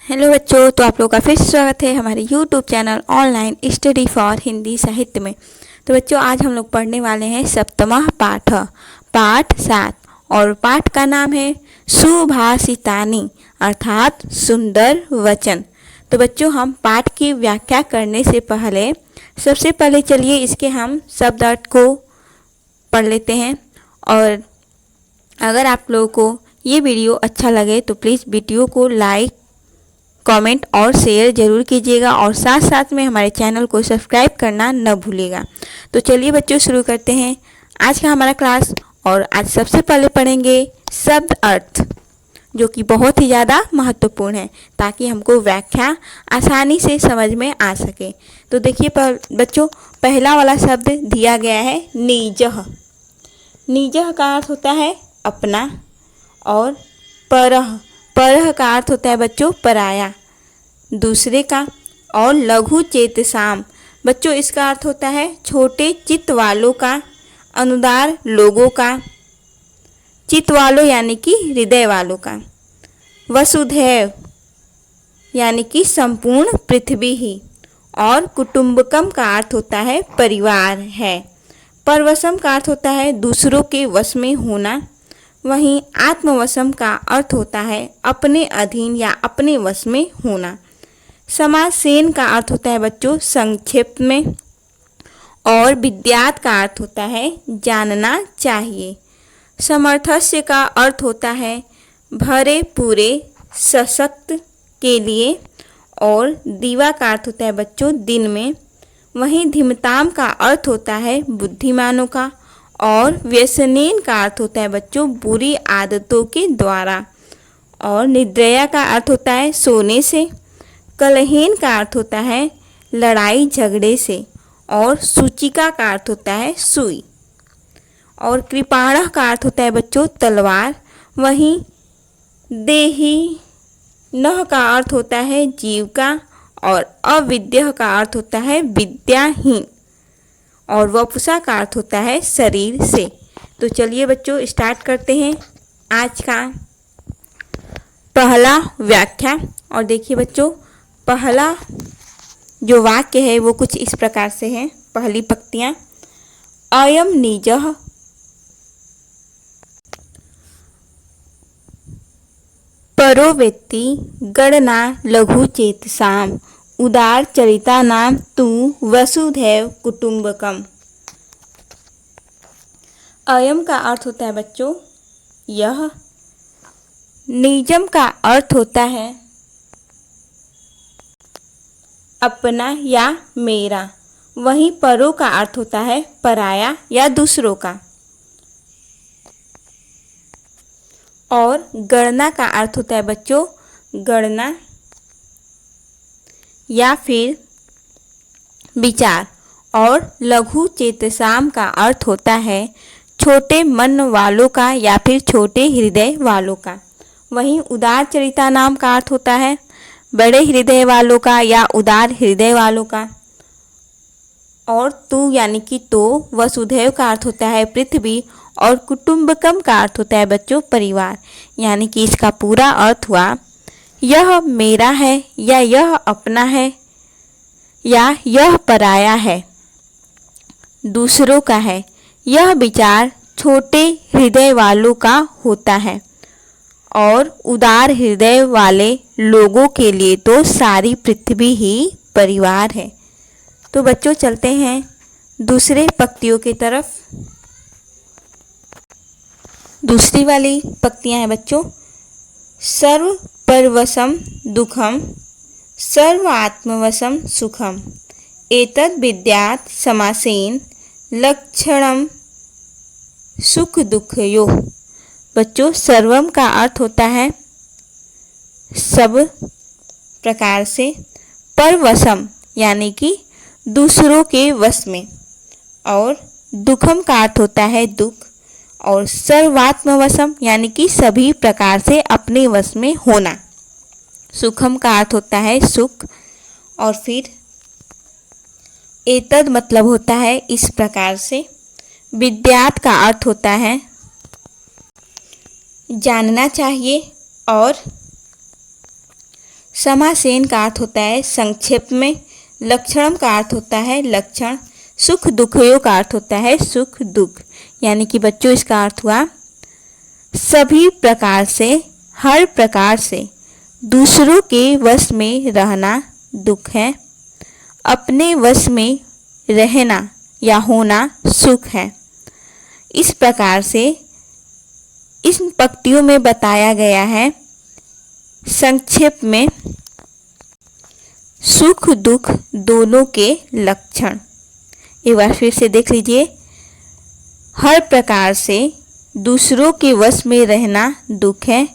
Hello बच्चों, तो आप लोगों का फिर से स्वागत है हमारे YouTube channel online study for Hindi साहित्य में। तो बच्चों, आज हम लोग पढ़ने वाले हैं सप्तमः पाठ, पाठ 7, और पाठ का नाम है सुभाषितानि अर्थात सुंदर वचन। तो बच्चों, हम पाठ की व्याख्या करने से पहले सबसे पहले चलिए इसके हम शब्द अर्थ को पढ़ लेते हैं। और अगर आप लोगों को ये वीडियो अच्छा लगे तो प्लीज़ वीडियो को लाइक, कमेंट और शेयर ज़रूर कीजिएगा, और साथ साथ में हमारे चैनल को सब्सक्राइब करना न भूलिएगा। तो चलिए बच्चों, शुरू करते हैं आज का हमारा क्लास। और आज सबसे पहले पढ़ेंगे शब्द अर्थ, जो कि बहुत ही ज़्यादा महत्वपूर्ण है ताकि हमको व्याख्या आसानी से समझ में आ सके। तो देखिए बच्चों, पहला वाला शब्द दिया गया है निजः। निजः का अर्थ होता है अपना, और परः, परः का अर्थ होता है बच्चों पराया, दूसरे का। और लघु चेतसाम बच्चों, इसका अर्थ होता है छोटे चित्त वालों का, अनुदार लोगों का, चित्त वालों यानी कि हृदय वालों का। वसुधैव यानी कि संपूर्ण पृथ्वी ही। और कुटुंबकम का अर्थ होता है परिवार है। परवशम का अर्थ होता है दूसरों के वश में होना। वहीं आत्मवशम का अर्थ होता है अपने अधीन या अपने वश में होना। समासेन का अर्थ होता है बच्चों संक्षेप में। और विद्यात का अर्थ होता है जानना चाहिए। समर्थस्य का अर्थ होता है भरे पूरे, सशक्त के लिए। और दीवा का अर्थ होता है बच्चों दिन में। वहीं धीमताम का अर्थ होता है बुद्धिमानों का। और व्यसनेन का अर्थ होता है बच्चों बुरी आदतों के द्वारा। और निद्रया का अर्थ होता है सोने से। कलहेन का अर्थ होता है लड़ाई झगड़े से। और सूचिका का अर्थ होता है सुई। और कृपाणः का अर्थ होता है बच्चों तलवार। वहीं देही नह का अर्थ होता है जीविका। और अविद्यः का अर्थ होता है विद्याहीन। और वपुषा का अर्थ होता है शरीर से। तो चलिए बच्चों, स्टार्ट करते हैं आज का पहला व्याख्या। और देखिए बच्चों, पहला जो वाक्य है वो कुछ इस प्रकार से है। पहली पंक्तियां, अयम निजः परो वेत्ति गणना लघु चेतसाम उदार चरिता नाम तू वसुधैव कुटुंबकम। अयम का अर्थ होता है बच्चों यह। निजम का अर्थ होता है अपना या मेरा। वहीं परो का अर्थ होता है पराया या दूसरों का। और गणना का अर्थ होता है बच्चों गणना या फिर विचार। और लघु चेतसाम का अर्थ होता है छोटे मन वालों का या फिर छोटे हृदय वालों का। वहीं उदार चरिता नाम का अर्थ होता है बड़े हृदय वालों का या उदार हृदय वालों का। और तू यानी कि तो, वसुधैव का अर्थ होता है पृथ्वी। और कुटुंबकम का अर्थ होता है बच्चों परिवार। यानी कि इसका पूरा अर्थ हुआ यह मेरा है, या यह अपना है, या यह पराया है, दूसरों का है। यह विचार छोटे हृदय वालों का होता है। और उदार हृदय वाले लोगों के लिए तो सारी पृथ्वी ही परिवार है। तो बच्चों, चलते हैं दूसरे पंक्तियों की तरफ। दूसरी वाली पंक्तियां हैं बच्चों, सर्व परवशम दुखम सर्व आत्मवशम सुखम एतद् विद्यात् समासेन लक्षणम सुख दुखयो। बच्चों, सर्वम का अर्थ होता है सब प्रकार से। परवशम यानी कि दूसरों के वश में। और दुखम का अर्थ होता है दुख। और सर्वात्मवशम यानी कि सभी प्रकार से अपने वश में होना। सुखम का अर्थ होता है सुख। और फिर एतद मतलब होता है इस प्रकार से। विद्यात का अर्थ होता है जानना चाहिए। और समासेन का अर्थ होता है संक्षेप में। लक्षणम का अर्थ होता है लक्षण। सुख दुखयो का अर्थ होता है सुख दुख। यानी कि बच्चों इसका अर्थ हुआ सभी प्रकार से, हर प्रकार से दूसरों के वश में रहना दुख है, अपने वश में रहना या होना सुख है। इस प्रकार से इन पंक्तियों में बताया गया है संक्षेप में सुख दुख दोनों के लक्षण। एक बार फिर से देख लीजिए। हर प्रकार से दूसरों के वश में रहना दुख है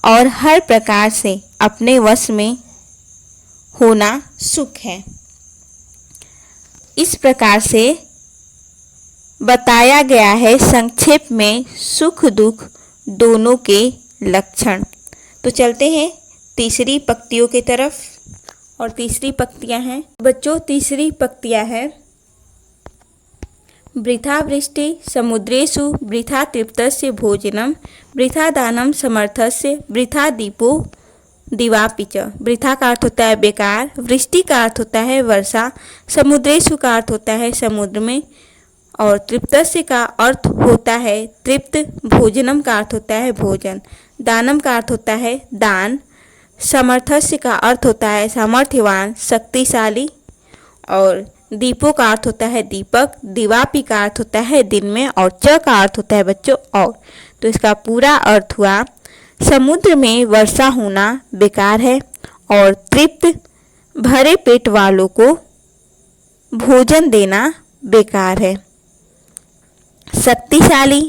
और हर प्रकार से अपने वश में होना सुख है। इस प्रकार से बताया गया है संक्षेप में सुख दुख दोनों के लक्षण। तो चलते हैं तीसरी पंक्तियों की तरफ। और तीसरी पंक्तियां हैं बच्चों, तीसरी पंक्तियां है वृथा वृष्टि समुद्रेषु वृथा तृप्तस्य भोजनम वृथा दानम समर्थस्य वृथा दीपो दिवापि च। वृथा का अर्थ होता है बेकार, वृष्टि का अर्थ होता है वर्षा, समुद्रेषु का अर्थ होता है समुद्र में, और तृप्तस्य का अर्थ होता है तृप्त, भोजनम का अर्थ होता है भोजन, दानम का अर्थ होता है दान, समर्थस्य का अर्थ होता है सामर्थ्यवान, शक्तिशाली, और दीपो का अर्थ होता है दीपक, दिवापि का अर्थ होता है दिन में, और च का अर्थ होता है बच्चों और। तो इसका पूरा अर्थ हुआ समुद्र में वर्षा होना बेकार है और तृप्त भरे पेट वालों को भोजन देना बेकार है। शक्तिशाली,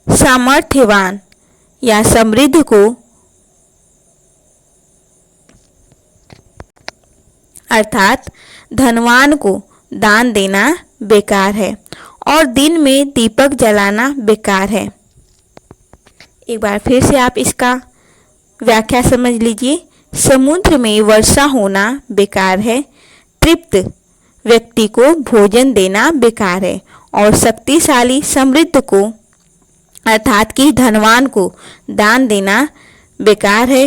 सामर्थ्यवान या समृद्ध को अर्थात धनवान को दान देना बेकार है और दिन में दीपक जलाना बेकार है। एक बार फिर से आप इसका व्याख्या समझ लीजिए। समुद्र में वर्षा होना बेकार है, तृप्त व्यक्ति को भोजन देना बेकार है और शक्तिशाली समृद्ध को अर्थात कि धनवान को दान देना बेकार है,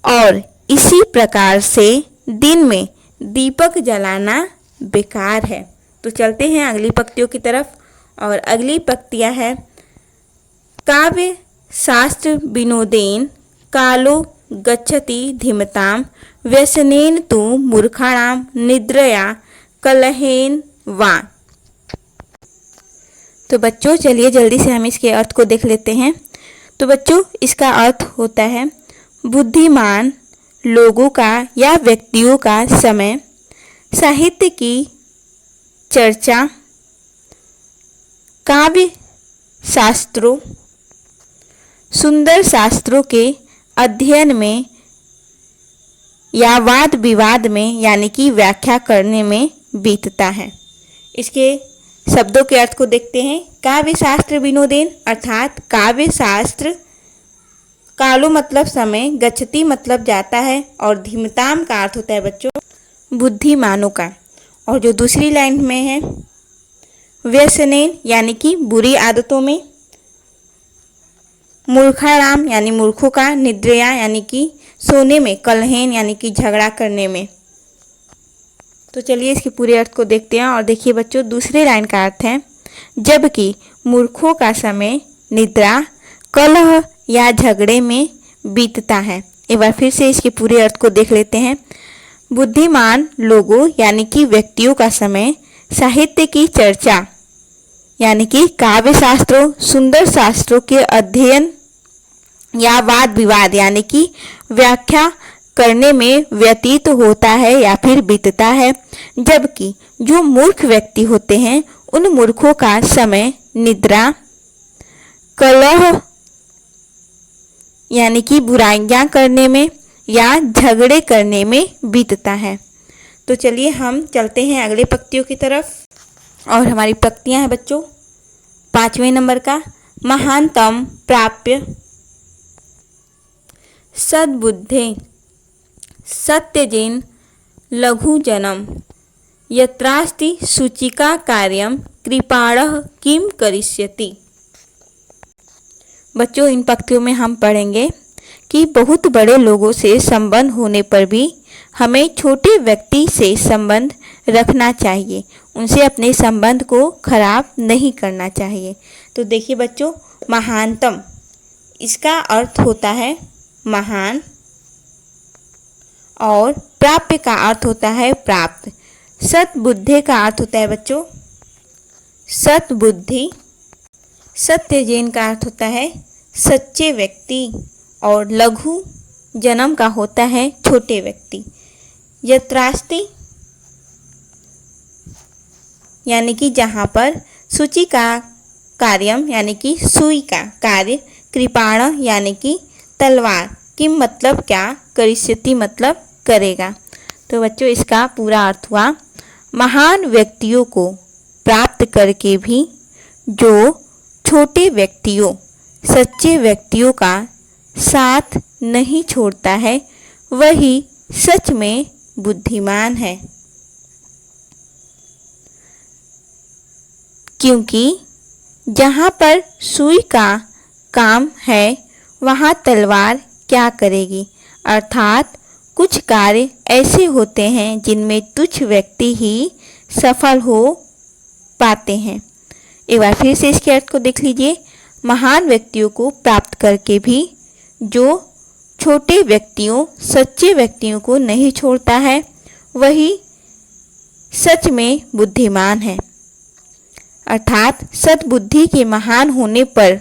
और इसी प्रकार से दिन में दीपक जलाना बेकार है। तो चलते हैं अगली पंक्तियों की तरफ। और अगली पंक्तियां है काव्य शास्त्र विनोदेन कालो गच्छति धीमताम व्यसनेन तु मूर्खाणाम निद्रया कलहेन वा। तो बच्चों चलिए जल्दी से हम इसके अर्थ को देख लेते हैं। तो बच्चों इसका अर्थ होता है बुद्धिमान लोगों का या व्यक्तियों का समय साहित्य की चर्चा, काव्य शास्त्रों, सुंदर शास्त्रों के अध्ययन में या वाद विवाद में यानी कि व्याख्या करने में बीतता है। इसके शब्दों के अर्थ को देखते हैं। काव्य शास्त्र विनोदेन अर्थात काव्य शास्त्र, कालो मतलब समय, गच्छति मतलब जाता है, और धीमताम का अर्थ होता है बच्चों बुद्धिमानों का। और जो दूसरी लाइन में है व्यसनेन यानी कि बुरी आदतों में, मूर्खाराम यानी मूर्खों का, निद्रया यानी कि सोने में, कलहेन यानी कि झगड़ा करने में। तो चलिए इसके पूरे अर्थ को देखते हैं। और देखिए बच्चों दूसरे लाइन का अर्थ है जबकि मूर्खों का समय निद्रा, कलह या झगड़े में बीतता है। एक बार फिर से इसके पूरे अर्थ को देख लेते हैं। बुद्धिमान लोगों यानी कि व्यक्तियों का समय साहित्य की चर्चा यानी कि काव्य शास्त्रों, सुंदर शास्त्रों के अध्ययन या वाद विवाद यानी कि व्याख्या करने में व्यतीत होता है या फिर बीतता है, जबकि जो मूर्ख व्यक्ति होते हैं उन मूर्खों का समय निद्रा, कलह यानी कि बुराइयां करने में या झगड़े करने में बीतता है। तो चलिए हम चलते हैं अगले पंक्तियों की तरफ। और हमारी पंक्तियां हैं बच्चों 5वें नंबर का महानतम प्राप्य सद्बुद्धे सत्यजेन लघु जनम यत्रास्ति सूचिका कार्यम कृपाणः किम करिष्यति। बच्चों इन पंक्तियों में हम पढ़ेंगे कि बहुत बड़े लोगों से संबंध होने पर भी हमें छोटे व्यक्ति से संबंध रखना चाहिए, उनसे अपने संबंध को खराब नहीं करना चाहिए। तो देखिए बच्चों, महानतम इसका अर्थ होता है महान, और प्राप्य का अर्थ होता है प्राप्त। सद्बुद्धि का अर्थ होता है बच्चों सद्बुद्धि। सत्यजेन का अर्थ होता है सच्चे व्यक्ति, और लघु जन्म का होता है छोटे व्यक्ति। यत्रास्ति यानी कि जहाँ पर सूची का कार्यम यानी कि सुई का कार्य, कृपाण यानी कि तलवार, किम मतलब क्या, करिष्यति मतलब करेगा। तो बच्चों इसका पूरा अर्थ हुआ, महान व्यक्तियों को प्राप्त करके भी जो छोटे व्यक्तियों, सच्चे व्यक्तियों का साथ नहीं छोड़ता है, वही सच में बुद्धिमान है। क्योंकि जहाँ पर सुई का काम है वहाँ तलवार क्या करेगी, अर्थात कुछ कार्य ऐसे होते हैं जिनमें तुच्छ व्यक्ति ही सफल हो पाते हैं। एक बार फिर से इसके अर्थ को देख लीजिए, महान व्यक्तियों को प्राप्त करके भी जो छोटे व्यक्तियों, सच्चे व्यक्तियों को नहीं छोड़ता है, वही सच में बुद्धिमान है। अर्थात सद्बुद्धि के महान होने पर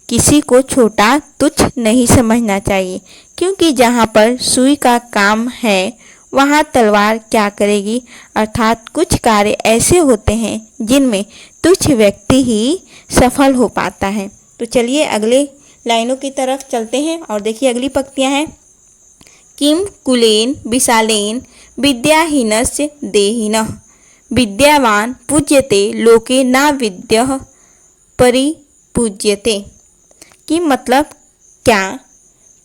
किसी को छोटा तुच्छ नहीं समझना चाहिए, क्योंकि जहाँ पर सुई का काम है वहाँ तलवार क्या करेगी, अर्थात कुछ कार्य ऐसे होते हैं जिनमें तुच्छ व्यक्ति ही सफल हो पाता है। तो चलिए अगले लाइनों की तरफ चलते हैं और देखिए अगली पंक्तियाँ हैं। किम कुलेन विशालेन विद्याहीनस्य देहिनः विद्यावान पूज्यते लोके ना विद्यः परिपूज्यते। किम मतलब क्या,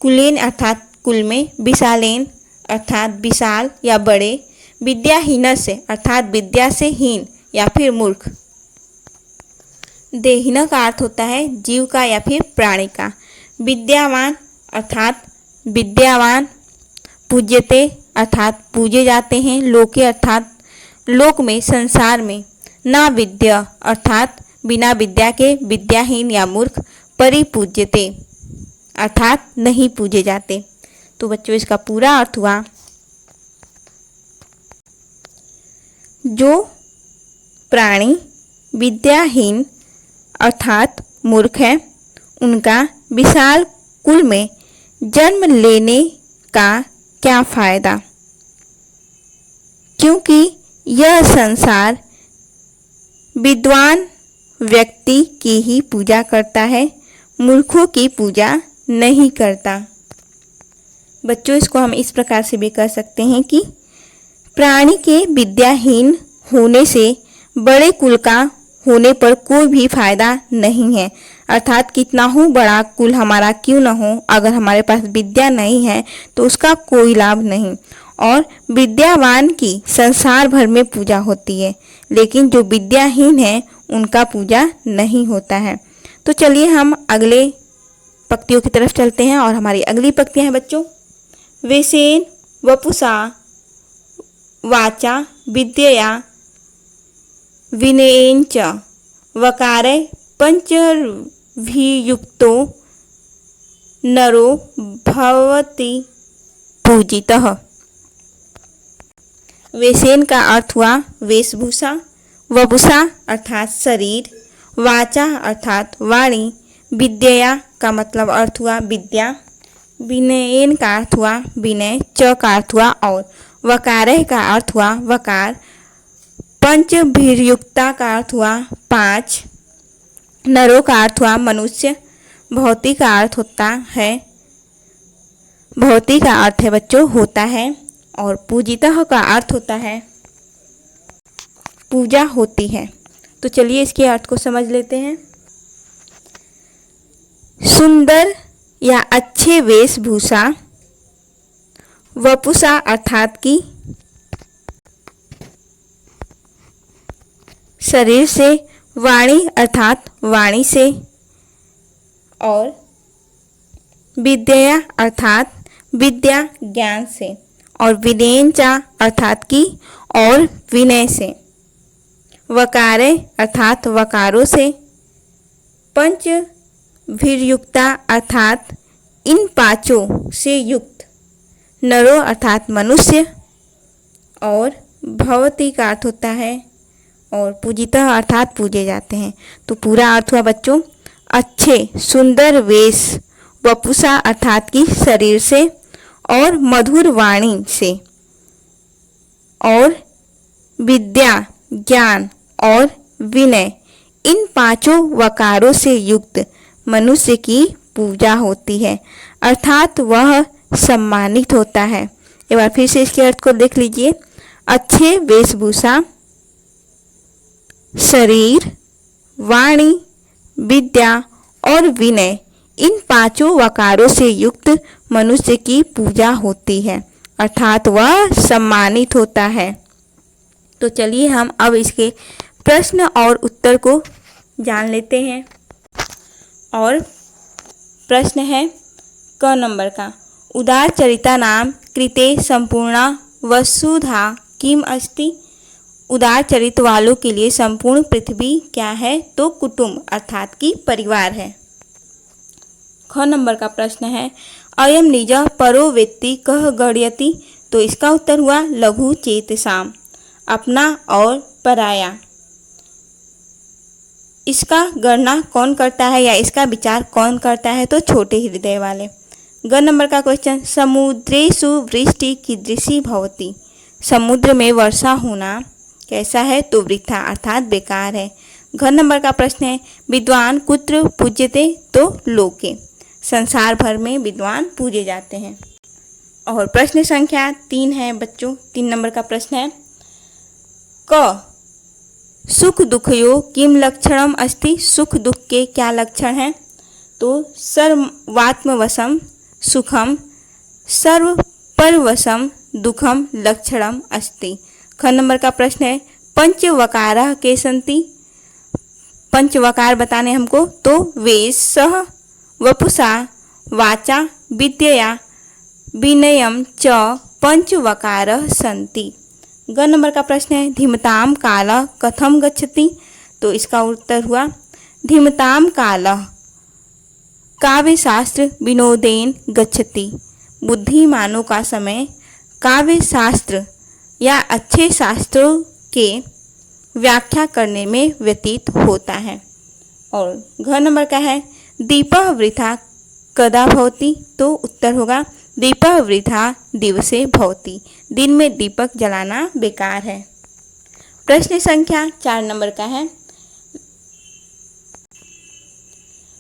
कुलेन अर्थात कुल में, विशालेन अर्थात विशाल या बड़े, विद्याहीन से अर्थात विद्या से हीन या फिर मूर्ख। देहिन का अर्थ होता है जीव का या फिर प्राणी का। विद्यावान अर्थात विद्यावान, पूज्यते अर्थात पूजे जाते हैं, लोके अर्थात लोक में, संसार में, ना विद्या अर्थात बिना विद्या के विद्याहीन या मूर्ख, परिपूज्यते अर्थात नहीं पूजे जाते। तो बच्चों इसका पूरा अर्थ हुआ, जो प्राणी विद्याहीन अर्थात मूर्ख है, उनका विशाल कुल में जन्म लेने का क्या फायदा, क्योंकि यह संसार विद्वान व्यक्ति की ही पूजा करता है, मूर्खों की पूजा नहीं करता। बच्चों इसको हम इस प्रकार से भी कह सकते हैं कि प्राणी के विद्याहीन होने से बड़े कुल का होने पर कोई भी फायदा नहीं है। अर्थात कितना हो बड़ा कुल हमारा क्यों न हो, अगर हमारे पास विद्या नहीं है तो उसका कोई लाभ नहीं। और विद्यावान की संसार भर में पूजा होती है, लेकिन जो विद्याहीन है उनका पूजा नहीं होता है। तो चलिए हम अगले पंक्तियों की तरफ चलते हैं और हमारी अगली पंक्तियां हैं बच्चों। वेसेन वपुषा वाचा विद्यया विनयेन च वकारे पंचभियुक्तो नरो भवति पूजितः। वेसेन का अर्थ हुआ वेशभूषा, वपुषा अर्थात शरीर, वाचा अर्थात वाणी, विद्या का मतलब अर्थ हुआ विद्या, विनयन का अर्थ हुआ विनय, च का अर्थ हुआ और, वकारह का अर्थ हुआ वकार, पंचभिर्युक्ता का अर्थ हुआ पांच, नरो का अर्थ हुआ मनुष्य, भौतिक का अर्थ होता है, भौतिक का अर्थ है बच्चों होता है, और पूजितः का अर्थ होता है पूजा होती है। तो चलिए इसके अर्थ को समझ लेते हैं। सुंदर या अच्छे वेशभूषा, वपुषा अर्थात की शरीर से, वाणी अर्थात वाणी से, और विद्यया अर्थात विद्या ज्ञान से, और विनयंचा अर्थात की और विनय से, वकारे अर्थात वकारों से, पंच भीर्युक्ता अर्थात इन पांचों से युक्त, नरो अर्थात मनुष्य, और भवती का अर्थ होता है और पूजितः अर्थात पूजे जाते हैं। तो पूरा अर्थ हुआ बच्चों, अच्छे सुंदर वेश, वपुषा अर्थात की शरीर से, और मधुर वाणी से, और विद्या ज्ञान और विनय, इन पांचों वकारों से युक्त मनुष्य की पूजा होती है, अर्थात वह सम्मानित होता है। एक बार फिर से इसके अर्थ को देख लीजिए। अच्छे वेशभूषा, शरीर, वाणी, विद्या और विनय, इन पांचों वकारों से युक्त मनुष्य की पूजा होती है, अर्थात वह सम्मानित होता है। तो चलिए हम अब इसके प्रश्न और उत्तर को जान लेते हैं। और प्रश्न है क नंबर का, उदार चरिता नाम कृते संपूर्णा वसुधा किम अस्ति। उदार चरित्र वालों के लिए संपूर्ण पृथ्वी क्या है? तो कुटुंब अर्थात की परिवार है। ख नंबर का प्रश्न है, अयम निज परो वेत्ति कह गढ़यति। तो इसका उत्तर हुआ लघु चेतसाम, अपना और पराया। इसका गणना कौन करता है या इसका विचार कौन करता है? तो छोटे हृदय वाले। ग नंबर का क्वेश्चन, समुद्रेषु वृष्टि कीदृशी भवति। समुद्र में वर्षा होना कैसा है? तो वृथा अर्थात बेकार है। घ नंबर का प्रश्न है, विद्वान कुत्र पूज्यते। तो लोके, संसार भर में विद्वान पूजे जाते हैं। और प्रश्न संख्या 3 है बच्चों। 3 नंबर का प्रश्न है, क सुख दुखयो किम लक्षणम अस्ति। सुख दुख के क्या लक्षण हैं? तो सर्वात्मवशम सुखम, सर्व परवशम दुखम लक्षणम अस्ति। ख नंबर का प्रश्न है, पंचवकारा के संति। पंचवकार बताने हमको, तो वेश, सह, वपुषा, वाचा, विद्यया, विनयम च पंचवकार संति। ग नंबर का प्रश्न है, धीमताम काल कथम गच्छति। तो इसका उत्तर हुआ धीमताम काल काव्य शास्त्र विनोदेन गच्छति। बुद्धिमानों का समय काव्य शास्त्र या अच्छे शास्त्रों के व्याख्या करने में व्यतीत होता है। और घ नंबर का है, दीपः वृथा कदा भवति। तो उत्तर होगा दीपः वृथा दिवसे भवति। दिन में दीपक जलाना बेकार है। प्रश्न संख्या 4 नंबर का है,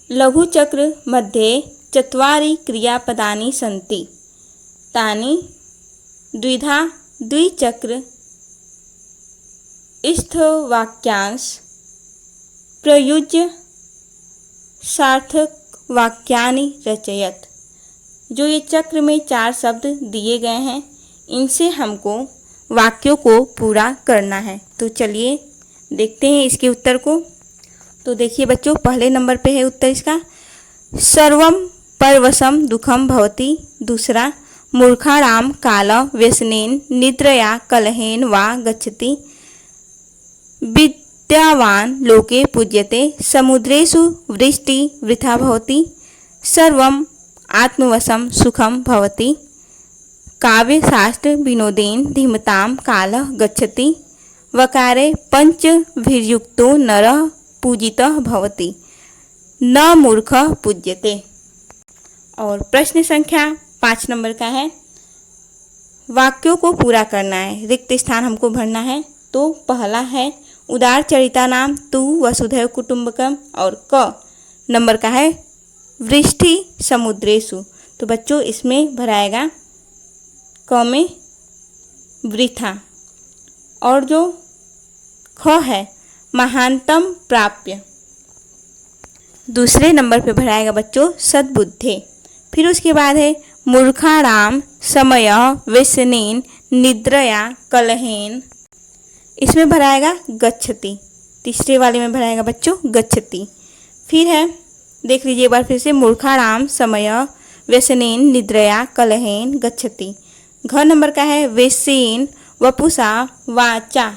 लघु चक्र मध्ये चत्वारि क्रियापदानि सन्ति तानि द्विधा द्विचक्र स्थवाक्यांश प्रयुज्य सार्थक वाक्यानि रचयत। जो ये चक्र में 4 शब्द दिए गए हैं, इनसे हमको वाक्यों को पूरा करना है। तो चलिए देखते हैं इसके उत्तर को। तो देखिए बच्चों, पहले नंबर पे है उत्तर इसका, सर्वम परवशम दुखम भवति। दूसरा, मूर्खाणाम काल व्यसनेन निद्रया कलहेन वा गच्छति। विद्यावान लोके पूज्यते, समुद्रेषु वृष्टि वृथा भवति। सर्वम आत्मवशम सुखम भवति। काव्य शास्त्र विनोदेन धीमताम कालः गच्छति। वकारे पंचभिर्युक्तो नरः पूजितः भवति, न मूर्खः पूज्यते। और प्रश्न संख्या 5 नंबर का है, वाक्यों को पूरा करना है, रिक्त स्थान हमको भरना है। तो पहला है उदार चरिता नाम तु वसुधैव कुटुंबकम। और क नंबर का है वृष्टि समुद्रेषु। तो बच्चों इसमें भराएगा क में वृथा। और जो ख है महानतम प्राप्य, दूसरे नंबर पे भराएगा बच्चों सद्बुद्धे। फिर उसके बाद है मूर्खाणाम समय व्यसनेन निद्रया कलहेन, इसमें भराएगा गच्छति। तीसरे वाले में भराएगा बच्चों गच्छति। फिर है, देख लीजिए एक बार फिर से, मूर्खाणाम समय व्यसनेन निद्रया कलहेन गच्छति। घ नंबर का है वेसेन वपुषा वाचा।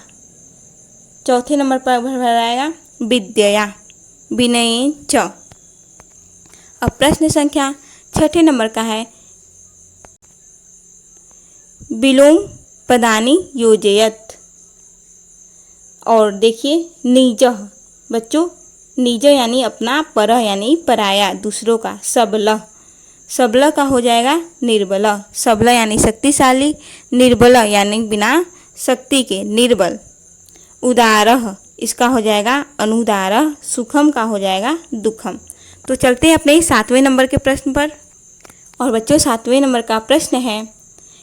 चौथे नंबर पर भराएगा विद्यया विनयेन च। अब प्रश्न संख्या छठे नंबर का है विलोम पदानि योजयत। और देखिए निजः, बच्चों निज यानी अपना, परह यानी पराया, दूसरों का। सबलः, सबलः का हो जाएगा निर्बल। सबलः यानी शक्तिशाली, निर्बल यानी बिना शक्ति के, निर्बल। उदारः, इसका हो जाएगा अनुदारः। सुखम का हो जाएगा दुखम। तो चलते हैं अपने 7वें नंबर के प्रश्न पर। और बच्चों 7वें नंबर का प्रश्न है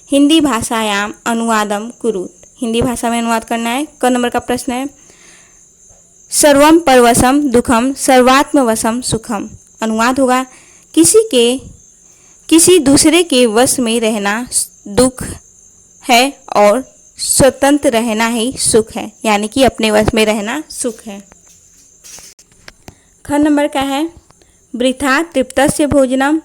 हिंदी भाषायाम अनुवादम कुरुत। हिंदी भाषा में अनुवाद करना है। क नंबर का प्रश्न है सर्वम परवशम दुखम सर्वात्मवशम सुखम। अनुवाद होगा किसी दूसरे के वश में रहना दुख है और स्वतंत्र रहना ही सुख है, यानी कि अपने वश में रहना सुख है। ख नंबर का है वृथा तृप्तस्य भोजनम।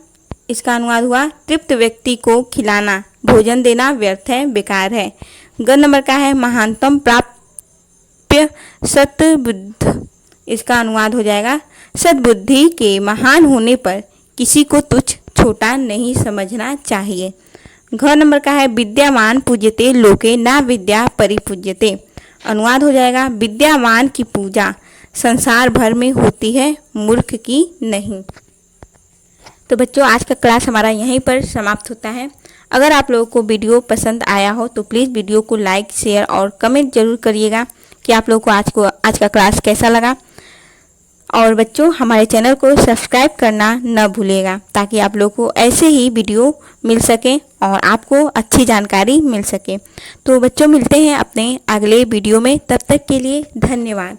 इसका अनुवाद हुआ तृप्त व्यक्ति को खिलाना, भोजन देना व्यर्थ है, बेकार है। ग नंबर का है महानतम प्राप्य सद्बुद्ध। इसका अनुवाद हो जाएगा सद्बुद्धि के महान होने पर किसी को तुच्छ छोटा नहीं समझना चाहिए। घ नंबर का है विद्यावान पूज्यते लोके ना विद्या परिपूज्यते। अनुवाद हो जाएगा विद्यावान की पूजा संसार भर में होती है, मूर्ख की नहीं। तो बच्चों आज का क्लास हमारा यहीं पर समाप्त होता है। अगर आप लोगों को वीडियो पसंद आया हो तो प्लीज़ वीडियो को लाइक, शेयर और कमेंट जरूर करिएगा कि आप लोगों को आज का क्लास कैसा लगा। और बच्चों हमारे चैनल को सब्सक्राइब करना न भूलिएगा ताकि आप लोगों को ऐसे ही वीडियो मिल सके और आपको अच्छी जानकारी मिल सके। तो बच्चों मिलते हैं अपने अगले वीडियो में, तब तक के लिए धन्यवाद।